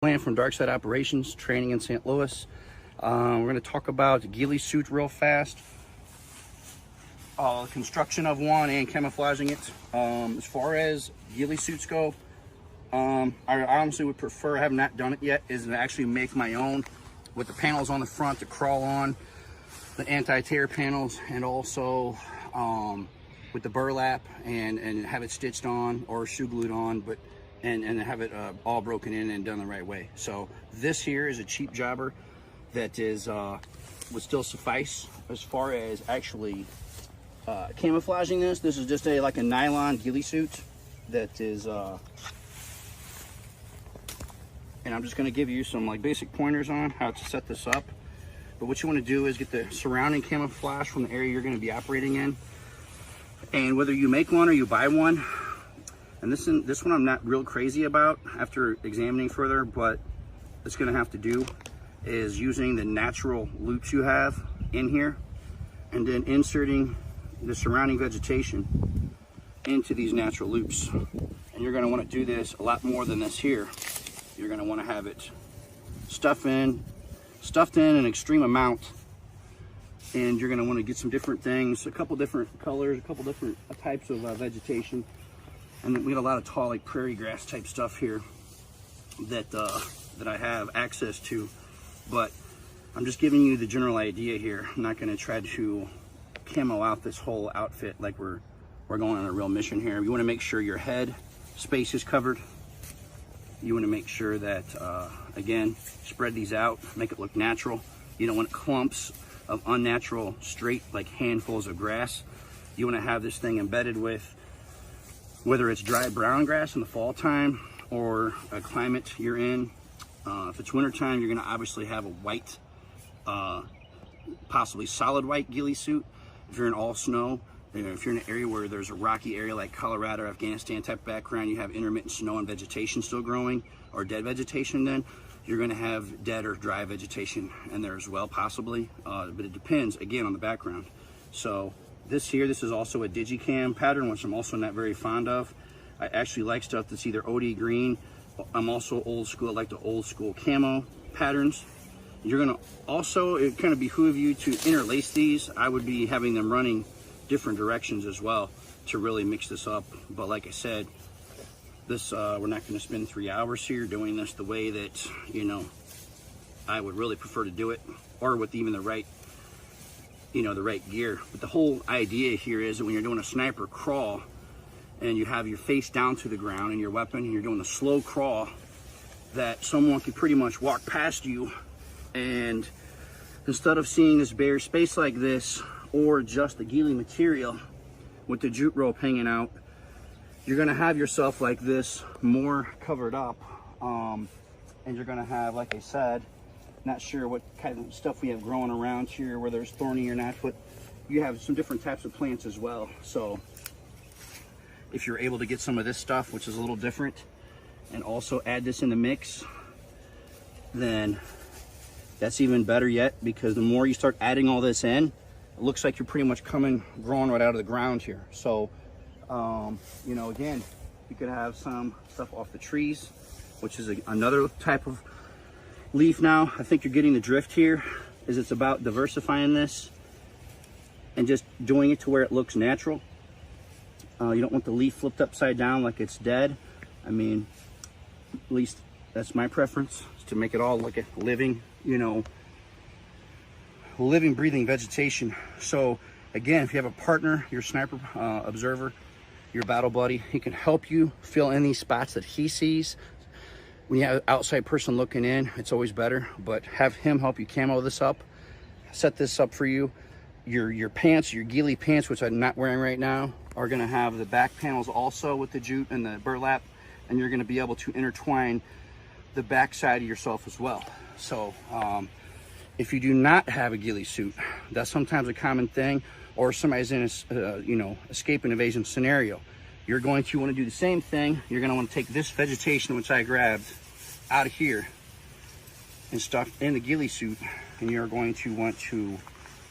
Plan from Dark Side Operations, training in St. Louis. We're going to talk about ghillie suit real fast, construction of one and camouflaging it. As far as ghillie suits go, I honestly would prefer, I have not done it yet, is to actually make my own with the panels on the front to crawl on, the anti-tear panels, and also with the burlap and have it stitched on or shoe glued on, but and have it all broken in and done the right way. So this here is a cheap jobber that is would still suffice. As far as actually camouflaging this is just like a nylon ghillie suit that is and I'm just going to give you some like basic pointers on how to set this up. But what you want to do is get the surrounding camouflage from the area you're going to be operating in, and whether you make one or you buy one. And this one I'm not real crazy about after examining further, but it's going to have to do is using the natural loops you have in here and then inserting the surrounding vegetation into these natural loops. And you're going to want to do this a lot more than this here. You're going to want to have it stuffed in an extreme amount, and you're going to want to get some different things, a couple different colors, a couple different types of vegetation. And then we got a lot of tall, like prairie grass type stuff here that that I have access to. But I'm just giving you the general idea here. I'm not going to try to camo out this whole outfit like we're going on a real mission here. You want to make sure your head space is covered. You want to make sure that again, spread these out, make it look natural. You don't want clumps of unnatural straight like handfuls of grass. You want to have this thing embedded with, whether it's dry brown grass in the fall time or a climate you're in. If it's winter time, you're going to obviously have a white, possibly solid white ghillie suit. If you're in all snow, if you're in an area where there's a rocky area like Colorado or Afghanistan type background, you have intermittent snow and vegetation still growing, or dead vegetation, then you're going to have dead or dry vegetation in there as well, possibly. But it depends, again, on the background. So this is also a digicam pattern, which I'm also not very fond of. I actually like stuff that's either OD green. I'm also old school. I like the old school camo patterns. You're gonna also, it kind of behoove you to interlace these. I would be having them running different directions as well to really mix this up. But like I said, this we're not going to spend 3 hours here doing this the way that, you know, I would really prefer to do it, or with even the right, you know, the right gear. But the whole idea here is that when you're doing a sniper crawl and you have your face down to the ground and your weapon, and you're doing a slow crawl, that someone could pretty much walk past you, and instead of seeing this bare space like this, or just the ghillie material with the jute rope hanging out, you're gonna have yourself like this, more covered up, and you're gonna have, like I said, not sure what kind of stuff we have growing around here, whether it's thorny or not, but you have some different types of plants as well. So if you're able to get some of this stuff, which is a little different, and also add this in the mix, then that's even better yet, because the more you start adding all this in, it looks like you're pretty much growing right out of the ground here. So you know, again, you could have some stuff off the trees, which is another type of leaf. Now I think you're getting the drift here, is it's about diversifying this and just doing it to where it looks natural. You don't want the leaf flipped upside down like it's dead. I mean, at least that's my preference, is to make it all look like a living, you know, living, breathing vegetation. So again, if you have a partner, your sniper observer, your battle buddy, he can help you fill in these spots that he sees. When you have an outside person looking in, it's always better, but have him help you camo this up, set this up for you. Your pants, your ghillie pants, which I'm not wearing right now, are gonna have the back panels also with the jute and the burlap, and you're gonna be able to intertwine the back side of yourself as well. So if you do not have a ghillie suit, that's sometimes a common thing, or somebody's in a you know, escape and evasion scenario, you're going to want to do the same thing. You're going to want to take this vegetation, which I grabbed out of here, and stuff in the ghillie suit, and you're going to want to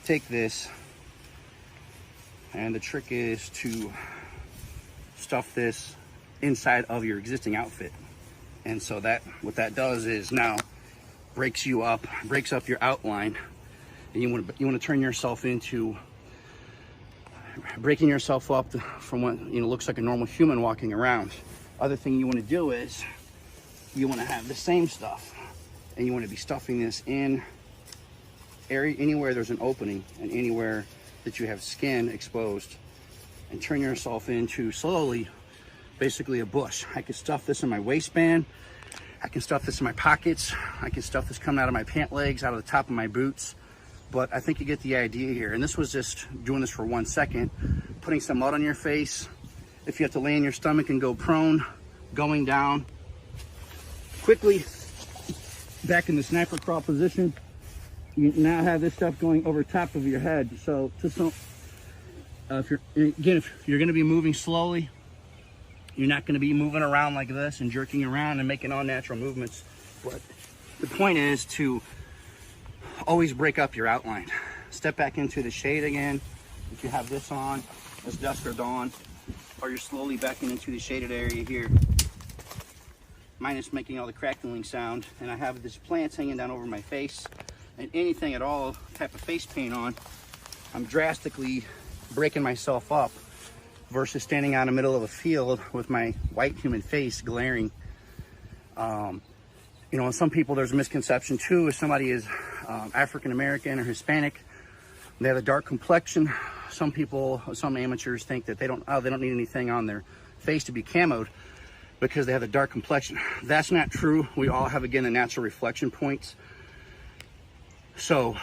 take this, and the trick is to stuff this inside of your existing outfit. And so that, what that does is now breaks up your outline, and you want to turn yourself into breaking yourself up from what looks like a normal human walking around. Other thing you want to do is you want to have the same stuff, and you want to be stuffing this in anywhere there's an opening and anywhere that you have skin exposed, and turn yourself into slowly basically a bush. I can stuff this in my waistband, I can stuff this in my pockets, I can stuff this coming out of my pant legs, out of the top of my boots. But I think you get the idea here. And this was just doing this for 1 second, putting some mud on your face. If you have to lay on your stomach and go prone, going down quickly back in the sniper crawl position. You now have this stuff going over top of your head. So just don't, if you're going to be moving slowly, you're not going to be moving around like this and jerking around and making unnatural movements. But the point is to always break up your outline. Step back into the shade again. If you have this on, it's dusk or dawn, or you're slowly backing into the shaded area here. Minus making all the crackling sound. And I have this plants hanging down over my face, and anything at all type of face paint on, I'm drastically breaking myself up versus standing out in the middle of a field with my white human face glaring. And some people, there's a misconception too, if somebody is African American or Hispanic, they have a dark complexion. Some people, some amateurs think that they don't need anything on their face to be camoed because they have a dark complexion. That's not true. We all have, again, the natural reflection points. So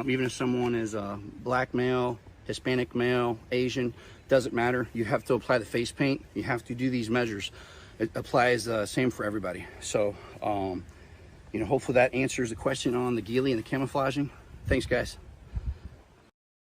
even if someone is a black male, Hispanic male, Asian, doesn't matter. You have to apply the face paint. You have to do these measures. It applies same for everybody. So hopefully that answers the question on the ghillie and the camouflaging. Thanks, guys.